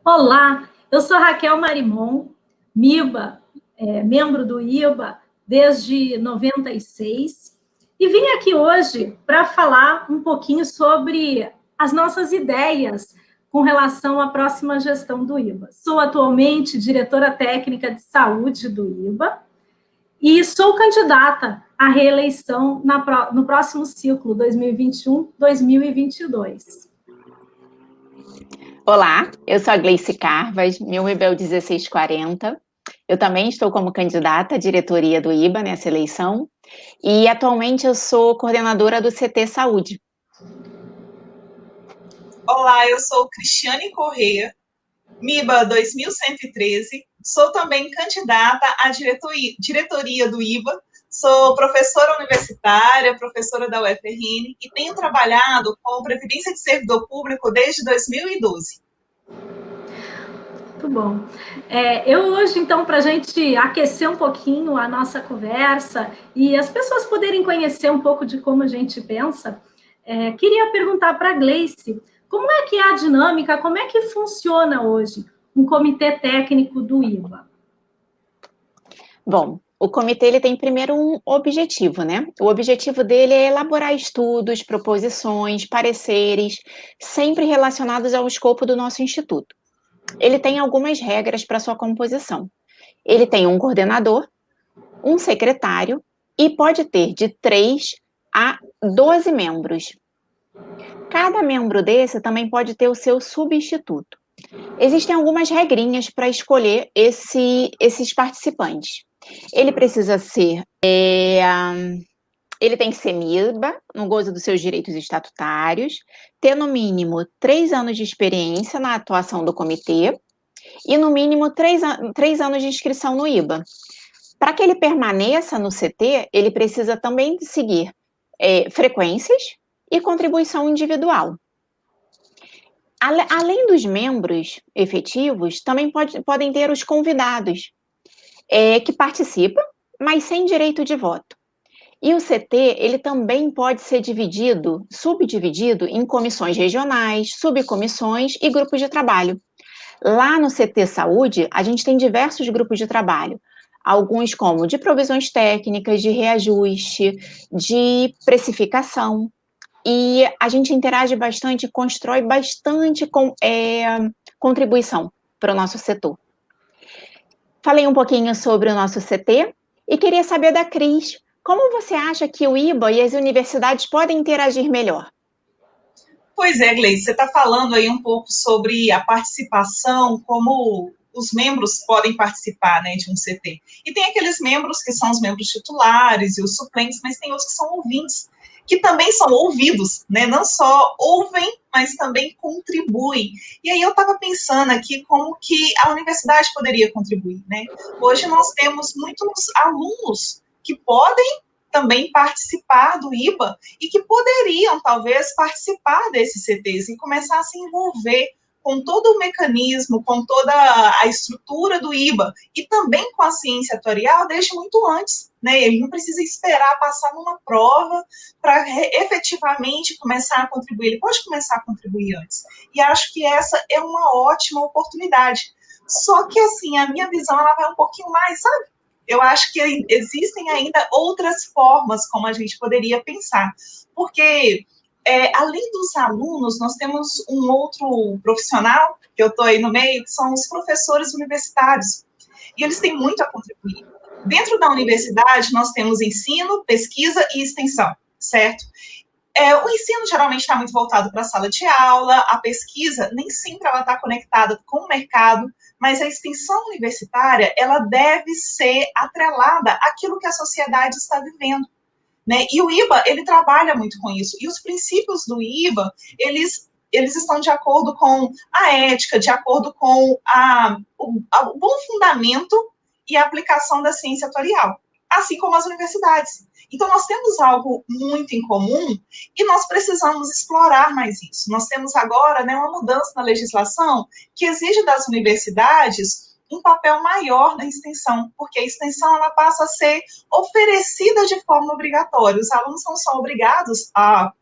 Olá, eu sou Raquel Marimon, MIBA, membro do IBA desde 96, e vim aqui hoje para falar um pouquinho sobre as nossas ideias com relação à próxima gestão do IBA. Sou atualmente diretora técnica de saúde do IBA e sou candidata à reeleição no próximo ciclo 2021-2022. Olá, eu sou a Gleice Carvas, meu IBA é o 1640. Eu também estou como candidata à diretoria do IBA nessa eleição e atualmente eu sou coordenadora do CT Saúde. Olá, eu sou Cristiane Corrêa, MIBA 2113, sou também candidata à diretoria do IBA, sou professora universitária, professora da UFRN e tenho trabalhado com Previdência de Servidor Público desde 2012. Muito bom. Eu hoje, então, para a gente aquecer um pouquinho a nossa conversa e as pessoas poderem conhecer um pouco de como a gente pensa, queria perguntar para a Gleice, como é que é a dinâmica, como é que funciona hoje um comitê técnico do IBA? Bom, o comitê ele tem primeiro um objetivo, né? O objetivo dele é elaborar estudos, proposições, pareceres, sempre relacionados ao escopo do nosso instituto. Ele tem algumas regras para sua composição. Ele tem um coordenador, um secretário e pode ter de 3 a 12 membros. Cada membro desse também pode ter o seu substituto. Existem algumas regrinhas para escolher esses participantes. Ele precisa ser, ele tem que ser MIBA, no gozo dos seus direitos estatutários, ter no mínimo 3 anos de experiência na atuação do comitê e no mínimo 3 anos de inscrição no IBA. Para que ele permaneça no CT, ele precisa também seguir frequências e contribuição individual. Além dos membros efetivos, também podem ter os convidados, que participam, mas sem direito de voto. E o CT, ele também pode ser subdividido em comissões regionais, subcomissões e grupos de trabalho. Lá no CT Saúde, a gente tem diversos grupos de trabalho, alguns como de provisões técnicas, de reajuste, de precificação, e a gente interage bastante, constrói bastante contribuição para o nosso setor. Falei um pouquinho sobre o nosso CT e queria saber da Cris, como você acha que o IBA e as universidades podem interagir melhor? Pois é, Gleice, você está falando aí um pouco sobre a participação, como os membros podem participar, né, de um CT. E tem aqueles membros que são os membros titulares e os suplentes, mas tem outros que são ouvintes, que também são ouvidos, né, não só ouvem, mas também contribuem. E aí eu estava pensando aqui como que a universidade poderia contribuir, né? Hoje nós temos muitos alunos que podem também participar do IBA e que poderiam, talvez, participar desses CTs e começar a se envolver com todo o mecanismo, com toda a estrutura do IBA e também com a ciência atuarial desde muito antes, né? Ele não precisa esperar passar numa prova para efetivamente começar a contribuir, ele pode começar a contribuir antes. E acho que essa é uma ótima oportunidade. Só que, assim, a minha visão, ela vai um pouquinho mais, sabe? Eu acho que existem ainda outras formas como a gente poderia pensar, porque além dos alunos, nós temos um outro profissional, que eu estou aí no meio, que são os professores universitários, e eles têm muito a contribuir. Dentro da universidade, nós temos ensino, pesquisa e extensão, certo? O ensino geralmente está muito voltado para a sala de aula, a pesquisa nem sempre ela está conectada com o mercado, mas a extensão universitária ela deve ser atrelada àquilo que a sociedade está vivendo, né? E o IBA ele trabalha muito com isso. E os princípios do IBA eles estão de acordo com a ética, de acordo com o bom fundamento e a aplicação da ciência atuarial, assim como as universidades. Então, nós temos algo muito em comum e nós precisamos explorar mais isso. Nós temos agora, né, uma mudança na legislação que exige das universidades um papel maior na extensão, porque a extensão ela passa a ser oferecida de forma obrigatória. Os alunos não são obrigados a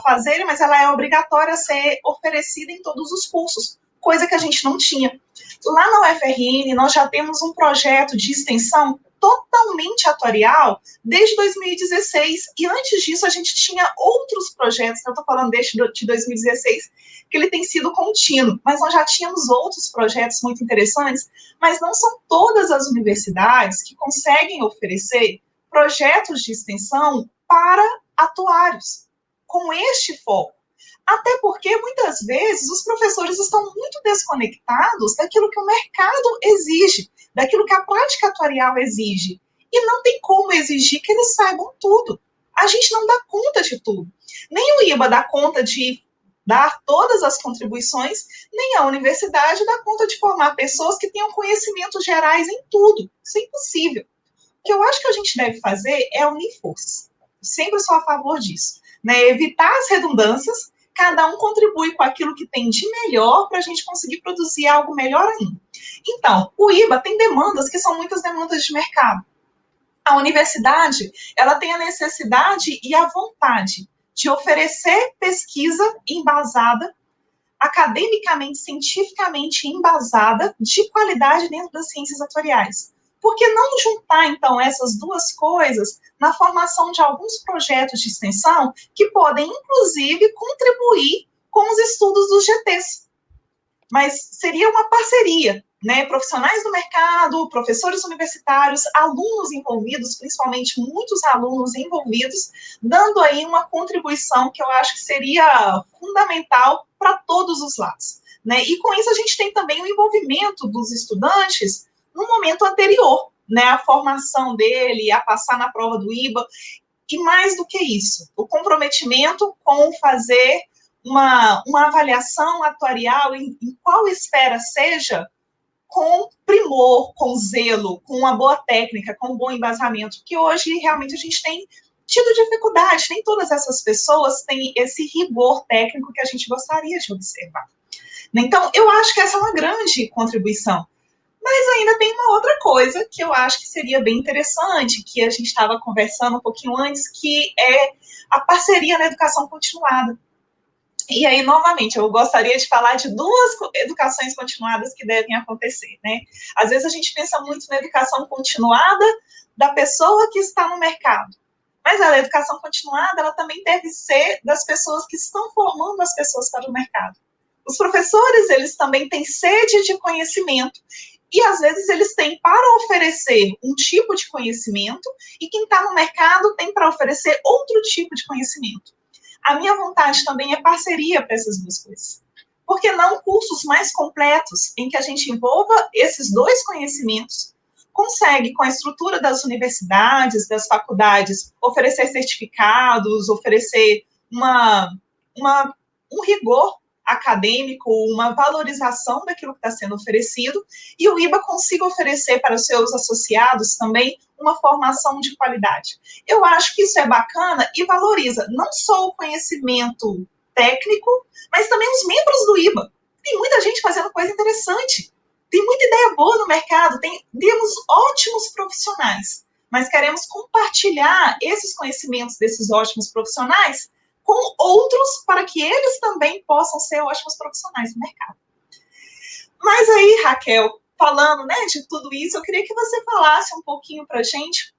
fazerem, mas ela é obrigatória a ser oferecida em todos os cursos, coisa que a gente não tinha. Lá na UFRN, nós já temos um projeto de extensão totalmente atuarial desde 2016, e antes disso a gente tinha outros projetos, eu estou falando desde de 2016, que ele tem sido contínuo, mas nós já tínhamos outros projetos muito interessantes, mas não são todas as universidades que conseguem oferecer projetos de extensão para atuários, com este foco. Até porque, muitas vezes, os professores estão muito desconectados daquilo que o mercado exige, daquilo que a prática atuarial exige. E não tem como exigir que eles saibam tudo. A gente não dá conta de tudo. Nem o IBA dá conta de dar todas as contribuições, nem a universidade dá conta de formar pessoas que tenham conhecimentos gerais em tudo. Isso é impossível. O que eu acho que a gente deve fazer é unir forças. Eu sempre sou a favor disso. Né? Evitar as redundâncias, cada um contribui com aquilo que tem de melhor para a gente conseguir produzir algo melhor ainda. Então, o IBA tem demandas que são muitas demandas de mercado. A universidade, ela tem a necessidade e a vontade de oferecer pesquisa embasada, academicamente, cientificamente embasada, de qualidade dentro das ciências atuariais. Por que não juntar, então, essas duas coisas na formação de alguns projetos de extensão que podem, inclusive, contribuir com os estudos dos GTs? Mas seria uma parceria, né? Profissionais do mercado, professores universitários, alunos envolvidos, principalmente muitos alunos envolvidos, dando aí uma contribuição que eu acho que seria fundamental para todos os lados. Né? E com isso a gente tem também o envolvimento dos estudantes no momento anterior, né, a formação dele, a passar na prova do IBA, e mais do que isso, o comprometimento com fazer uma avaliação atuarial em qual esfera seja, com primor, com zelo, com uma boa técnica, com um bom embasamento, que hoje realmente a gente tem tido dificuldade, nem todas essas pessoas têm esse rigor técnico que a gente gostaria de observar. Então, eu acho que essa é uma grande contribuição. Mas ainda tem uma outra coisa que eu acho que seria bem interessante, que a gente estava conversando um pouquinho antes, que é a parceria na educação continuada. E aí, novamente, eu gostaria de falar de duas educações continuadas que devem acontecer, né? Às vezes a gente pensa muito na educação continuada da pessoa que está no mercado, mas a educação continuada, ela também deve ser das pessoas que estão formando as pessoas para o mercado. Os professores, eles também têm sede de conhecimento, e às vezes eles têm para oferecer um tipo de conhecimento, e quem está no mercado tem para oferecer outro tipo de conhecimento. A minha vontade também é parceria para essas duas coisas. Por que não cursos mais completos, em que a gente envolva esses dois conhecimentos, consegue, com a estrutura das universidades, das faculdades, oferecer certificados, oferecer um rigor acadêmico, uma valorização daquilo que está sendo oferecido, e o IBA consiga oferecer para os seus associados também uma formação de qualidade. Eu acho que isso é bacana e valoriza não só o conhecimento técnico, mas também os membros do IBA. Tem muita gente fazendo coisa interessante, tem muita ideia boa no mercado, temos ótimos profissionais, mas queremos compartilhar esses conhecimentos desses ótimos profissionais com outros, para que eles também possam ser ótimos profissionais no mercado. Mas aí, Raquel, falando, né, de tudo isso, eu queria que você falasse um pouquinho para a gente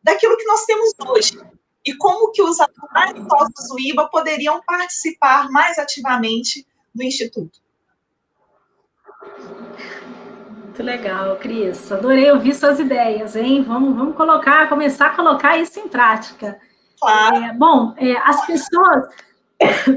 daquilo que nós temos hoje e como que os atuais sócios do IBA poderiam participar mais ativamente do Instituto. Muito legal, Cris. Adorei ouvir suas ideias, hein? Vamos começar a colocar isso em prática. Claro. As pessoas...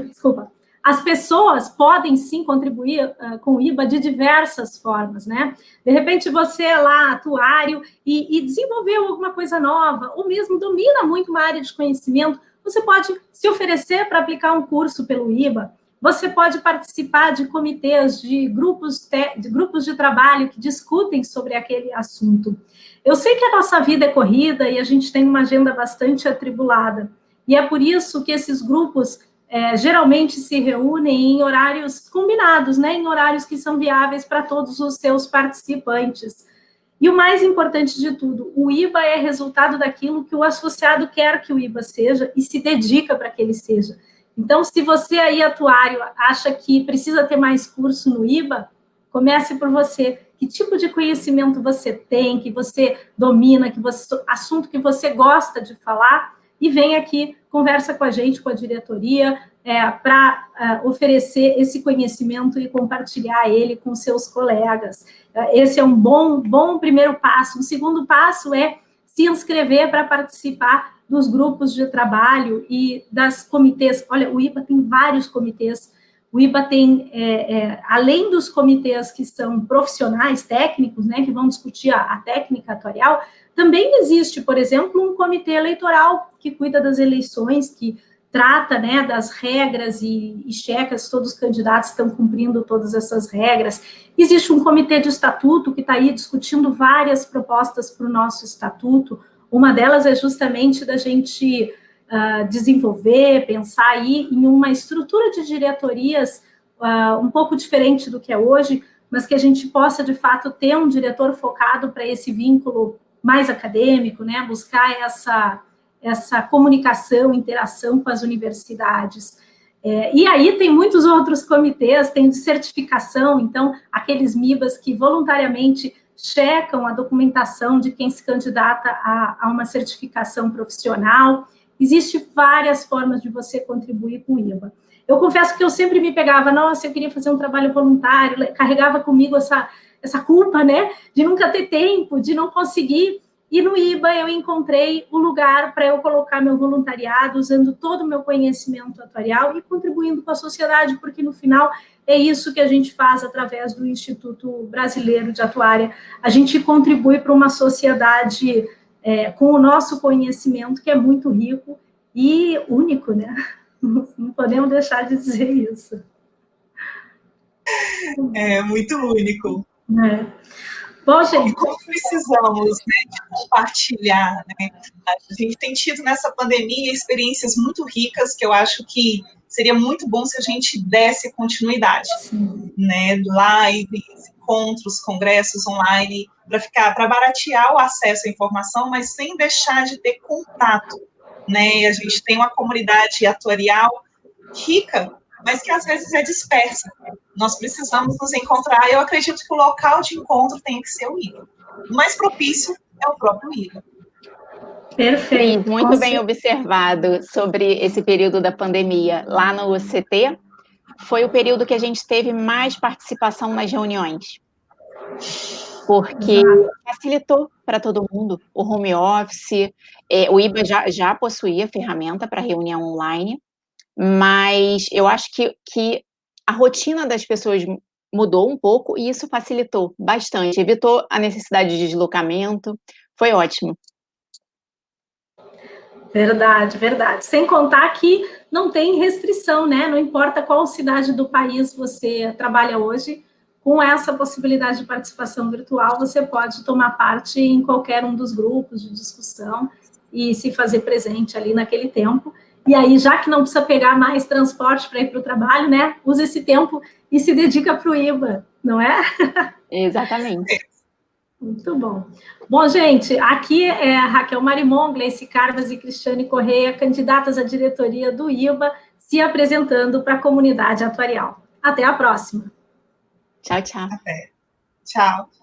Desculpa. As pessoas podem, sim, contribuir com o IBA de diversas formas, né? De repente, você é lá, atuário, e desenvolveu alguma coisa nova, ou mesmo domina muito uma área de conhecimento, você pode se oferecer para aplicar um curso pelo IBA, você pode participar de comitês, de grupos de trabalho que discutem sobre aquele assunto. Eu sei que a nossa vida é corrida e a gente tem uma agenda bastante atribulada, e é por isso que esses grupos geralmente se reúnem em horários combinados, né, em horários que são viáveis para todos os seus participantes. E o mais importante de tudo, o IBA é resultado daquilo que o associado quer que o IBA seja e se dedica para que ele seja. Então, se você aí, atuário, acha que precisa ter mais curso no IBA, comece por você. Que tipo de conhecimento você tem, que você domina, assunto que você gosta de falar, e vem aqui, conversa com a gente, com a diretoria, para oferecer esse conhecimento e compartilhar ele com seus colegas. Esse é um bom primeiro passo. Um segundo passo é se inscrever para participar dos grupos de trabalho e das comitês. Olha, o IBA tem vários comitês. O IBA tem, além dos comitês que são profissionais, técnicos, né, que vão discutir a técnica atuarial, também existe, por exemplo, um comitê eleitoral que cuida das eleições, que trata, né, das regras e checa se todos os candidatos estão cumprindo todas essas regras. Existe um comitê de estatuto que está aí discutindo várias propostas para o nosso estatuto. Uma delas é justamente da gente desenvolver, pensar aí em uma estrutura de diretorias um pouco diferente do que é hoje, mas que a gente possa, de fato, ter um diretor focado para esse vínculo mais acadêmico, né, buscar essa comunicação, interação com as universidades. E aí tem muitos outros comitês, tem de certificação, então, aqueles MIBAs que voluntariamente checam a documentação de quem se candidata a uma certificação profissional. Existem várias formas de você contribuir com o IBA. Eu confesso que eu sempre me pegava, nossa, eu queria fazer um trabalho voluntário, carregava comigo essa culpa, né, de nunca ter tempo, de não conseguir. E no IBA eu encontrei o lugar para eu colocar meu voluntariado, usando todo o meu conhecimento atuarial e contribuindo com a sociedade, porque no final é isso que a gente faz através do Instituto Brasileiro de Atuária. A gente contribui para uma sociedade com o nosso conhecimento, que é muito rico e único, né? Não podemos deixar de dizer isso. É muito único. Bom, gente. E como precisamos, né, de compartilhar, né? A gente tem tido nessa pandemia experiências muito ricas que eu acho que seria muito bom se a gente desse continuidade, né? Lives, encontros, congressos online, para baratear o acesso à informação, mas sem deixar de ter contato, né? A gente tem uma comunidade atuarial rica, mas que às vezes é dispersa. Nós precisamos nos encontrar, e eu acredito que o local de encontro tem que ser o IBA. O mais propício é o próprio IBA. Perfeito. Muito bem observado sobre esse período da pandemia. Lá no CT, foi o período que a gente teve mais participação nas reuniões, porque facilitou para todo mundo o home office. O IBA já possuía ferramenta para reunião online, mas eu acho que a rotina das pessoas mudou um pouco e isso facilitou bastante, evitou a necessidade de deslocamento, foi ótimo. Verdade, verdade. Sem contar que não tem restrição, né? Não importa qual cidade do país você trabalha hoje, com essa possibilidade de participação virtual, você pode tomar parte em qualquer um dos grupos de discussão e se fazer presente ali naquele tempo. E aí, já que não precisa pegar mais transporte para ir para o trabalho, né? Usa esse tempo e se dedica para o IBA, não é? Exatamente. Muito bom. Bom, gente, aqui é a Raquel Marimon, Gleice Carvas e Cristiane Correia, candidatas à diretoria do IBA, se apresentando para a comunidade atuarial. Até a próxima. Tchau, tchau. Até. Tchau.